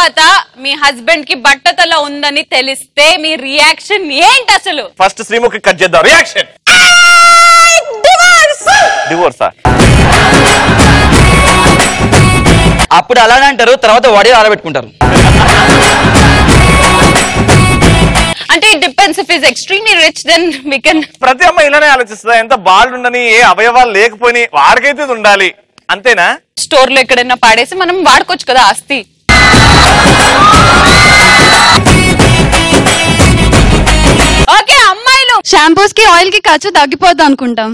తర్వాత మీ హస్బెండ్ కి బట్టతల ఉందని తెలిస్తే మీ రియాక్షన్ ఏంటి అసలు? ఫస్ట్ శ్రీముఖి కట్ చేద్దాం. రియాక్షన్ డివోర్సా? అప్పుడు అలానే అంటారు, తర్వాత వాడి ఆరబెట్టుకుంటారు. అంటే it depends. If is extremely rich then we can. ప్రతి అమ్మాయి ఇలానే ఆలోచిస్తుందా? ఎంత బాల్డ్ ఉండని, ఏ అవయవాలు లేకపోయి వాడికైతే ఇది ఉండాలి అంతేనా? స్టోర్ లో ఎక్కడైనా పాడేసి మనం వాడుకోవచ్చు కదా ఆస్తి. ఓకే అమ్మాయిలు షాంపూస్ కి ఆయిల్ కి ఖర్చు తగ్గిపోద్ది అనుకుంటాం.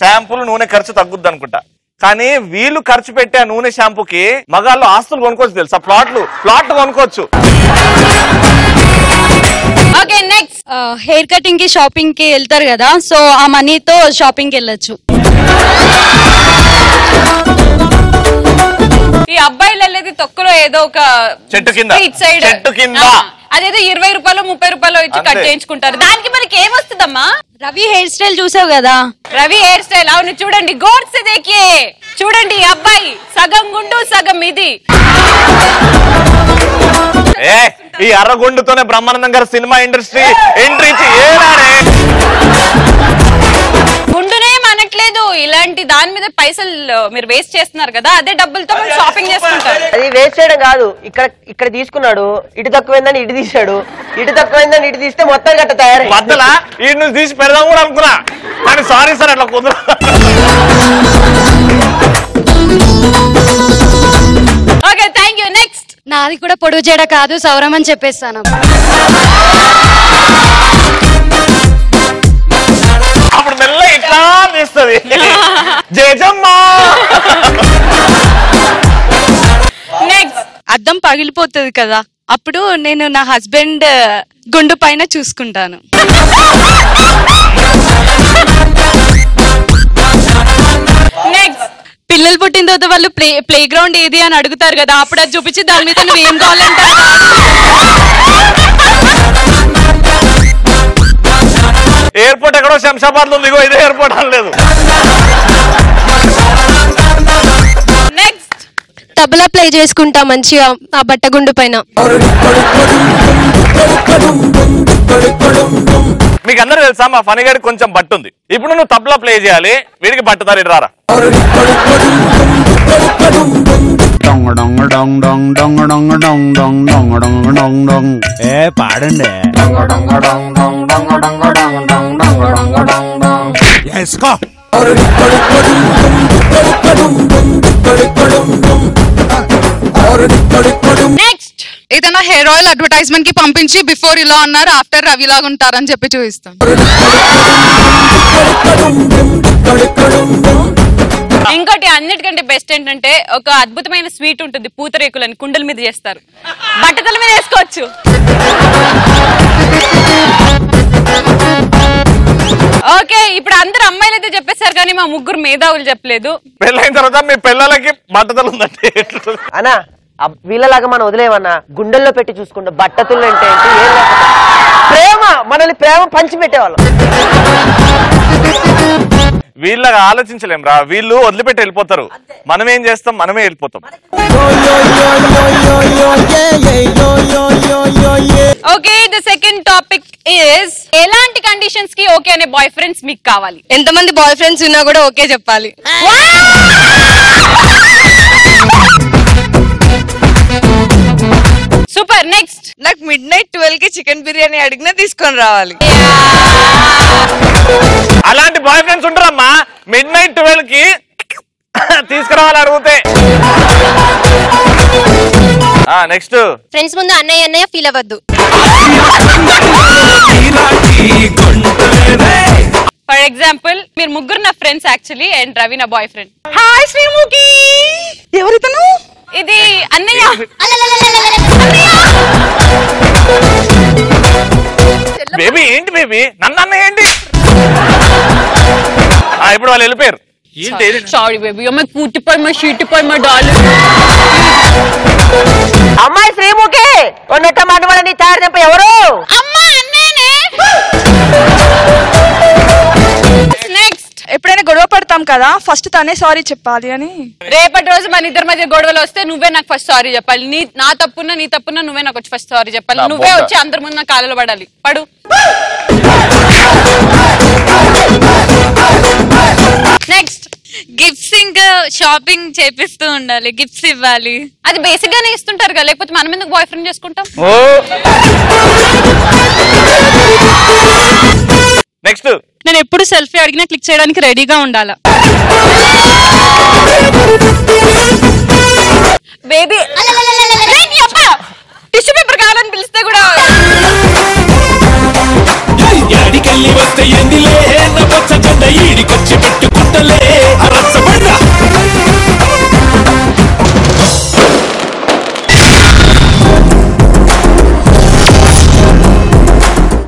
షాంపూలు నూనె ఖర్చు తగ్గుద్ది అనుకుంటా, కానీ వీళ్ళు ఖర్చు పెట్టే నూనె షాంపూకి మగాళ్ళు ఆస్తులు కొనుక్కోవచ్చు తెలుసా? ప్లాట్లు కొనుక్కోవచ్చు. Okay next. హెయిర్ కటింగ్ కి షాపింగ్ కి వెళ్తారు కదా, సో ఆ మనీతో షాపింగ్ కి వెళ్ళొచ్చు. ఈ అబ్బాయిలు వెళ్ళేది తొక్కలో ఏదో ఒక చెట్టు కింద అదేదో 20 రూపాయలు 30 రూపాయలు ఇచ్చి కట్ చేయించుకుంటారు. దానికి మనకి ఏమొస్తుందమ్మా? రవి హెయిర్ స్టైల్ చూసావు కదా? రవి హెయిర్ స్టైల్ అవును. చూడండి గోర్ సే దేఖియే, చూడండి ఈ అబ్బాయి సగం గుండు సగం ఇది. ఈ అర్రగుండుతోనే బ్రహ్మానందం గారు సినిమా ఇండస్ట్రీ ఎంట్రీ ఇచ్చి గుండునే మనట్లేదు, ఇలాంటి దాని మీద పైసలు మీరు వేస్ట్ చేస్తున్నారు కదా, అదే డబ్బులతో మనం షాపింగ్ చేసుకుంటారు. అది వేస్ట్ చేయడం కాదు, ఇక్కడ తీసుకున్నాడు, ఇటు తక్కువైందని ఇటు తీసాడు, ఇటు తక్కువైందని ఇటు తీస్తే మొత్తం గట్ట తయారు మధ్యలో ఈ నుంచి తీసి పెడదాం కూడా అనుకున్నా, కానీ సారీ సార్ అట్లా కుదర. Okay thank you. నెక్స్ట్. నాది కూడా పొడుగు జడ కాదు, సౌరం అని చెప్పేస్తాను. అప్పుడు మెల్ల ఇట్లా తీస్తుంది జయజమ్మా. నెక్స్ట్. అద్దం పగిలిపోతుంది కదా, అప్పుడు నేను నా హస్బెండ్ గుండు పైన చూసుకుంటాను. నెక్స్ట్. పిల్లలు పుట్టిన తర్వాత వాళ్ళు ప్లే గ్రౌండ్ ఏది అని అడుగుతారు కదా, అప్పుడు అది చూపించి దాని మీద నువ్వు ఏం కావాలంటారు. ఎయిర్పోర్ట్ ఎక్కడో శంషాబాద్ లో ఉంది, ఇదే ఎయిర్పోర్ట్ అనలేదు. నెక్స్ట్. తబలా ప్లే చేసుకుంటా మంచిగా ఆ బట్టగుండు పైన. మీకు అందరూ తెలుసా మా ఫనీ గారికి కొంచెం బట్టు ఉంది. ఇప్పుడు నువ్వు తబలా ప్లే చేయాలి, వీడికి బట్టుతారు. ఇటు రారా. పాడండి. నెక్స్ట్. ఏదైనా హెయిర్ ఆయిల్ అడ్వర్టైజ్మెంట్ కి పంపించి బిఫోర్ ఇలా ఉన్నారు, ఆఫ్టర్ రవి లాగా ఉంటారని చెప్పి చూపిస్తాం. ఇంకోటి అన్నిటికంటే బెస్ట్ ఏంటంటే ఒక అద్భుతమైన స్వీట్ ఉంటుంది, పూతరేకులని కుండల మీద చేస్తారు, బట్టతల మీద వేసుకోవచ్చు. ఓకే ఇప్పుడు అందరు అమ్మాయిలు అయితే చెప్పేశారు, కానీ మా ముగ్గురు మేధావులు చెప్పలేదు. పెళ్ళైన తర్వాత మీ పిల్లలకి బట్టతలు ఉందంటే అన్నా వీళ్ళలాగా మనం వదిలేమన్నా, గుండెల్లో పెట్టి చూసుకుంటాం. బట్టతులు అంటే ఏంటి? ఏం ప్రేమ, మనల్ని ప్రేమ పంచి పెట్టేవాళ్ళం. వీళ్ళగా ఆలోచించలేం రా, వీళ్ళు వదిలిపెట్టి వెళ్ళిపోతారు, మనం ఏం చేస్తాం? మనమే వెళ్ళిపోతాం. Okay the second topic is ఎలాంటి కండిషన్స్ కి ఓకే అనే బాయ్ ఫ్రెండ్స్ మీకు కావాలి? ఎంతమంది బాయ్ ఫ్రెండ్స్ ఉన్నా కూడా ఓకే చెప్పాలి. సూపర్. నెక్స్ట్. నాకు midnight 12 కి చికెన్ బిర్యానీ అడిగినా తీసుకొని రావాలి. అలాంటి బాయ్ ఫ్రెండ్స్ ఉంటారమ్మా, midnight 12 కి తీసుకురావాలి అడిగితే. నెక్స్ట్. ఫ్రెండ్స్ ముందు అన్నయ్య అన్నయ్య ఫీల్ అవ్వద్దు. ఫర్ ఎగ్జాంపుల్ మీరు ముగ్గురు నా ఫ్రెండ్స్ యాక్చువల్లీ, అండ్ రవి నా బాయ్ ఫ్రెండ్. హాయ్ శ్రీముఖి. ఎవరితను? ఇది అన్నయ్య. బేబీ ఏంటి బేబీ? నన్ను అన్నయ్య ఏంటి? ఇప్పుడు వాళ్ళు వెళ్ళిపోయారు. సారీ బేబీ, అమ్మాయి కూటిపోయి మా షీటిపోయి మా డార్లింగ్. అమ్మాయి శ్రీముఖి ఉన్నట్ట మాట వల్ల నీ తయారు చెప్ప ఎవరు? అమ్మా అన్నేనే. నెక్స్ట్. ఎప్పుడైనా గొడవ పడతాం కదా ఫస్ట్ తనే సారీ చెప్పాలి అని. రేపటి రోజు మన ఇద్దరి మధ్య గొడవలు వస్తే నువ్వే నాకు ఫస్ట్ సారీ చెప్పాలి. నా తప్పున్నా నీ తప్పున్నా నువ్వే నాకు వచ్చి ఫస్ట్ సారీ చెప్పాలి. నువ్వే వచ్చి అందరి ముందు నా కాళ్ళలో పడాలి. పడు. నెక్స్ట్ గిఫ్ట్స్ ఇంకా షాపింగ్ చేపిస్తూ ఉండాలి, గిఫ్ట్స్ ఇవ్వాలి. అది బేసిక్ గానే ఇస్తుంటారు కదా, లేకపోతే మనం ఎందుకు బాయ్ ఫ్రెండ్ చేసుకుంటాం. నెక్స్ట్ నేను ఎప్పుడు సెల్ఫీ అడిగినా క్లిక్ చేయడానికి రెడీగా ఉండాలా. బేబీ టిష్యూ పేపర్ కావాలని పిలిస్తే కూడా యాడికెళ్ళి వస్తే ఎందులే నా పచ్చ జెండ ఈడికొచ్చి పెట్టుకుంటలే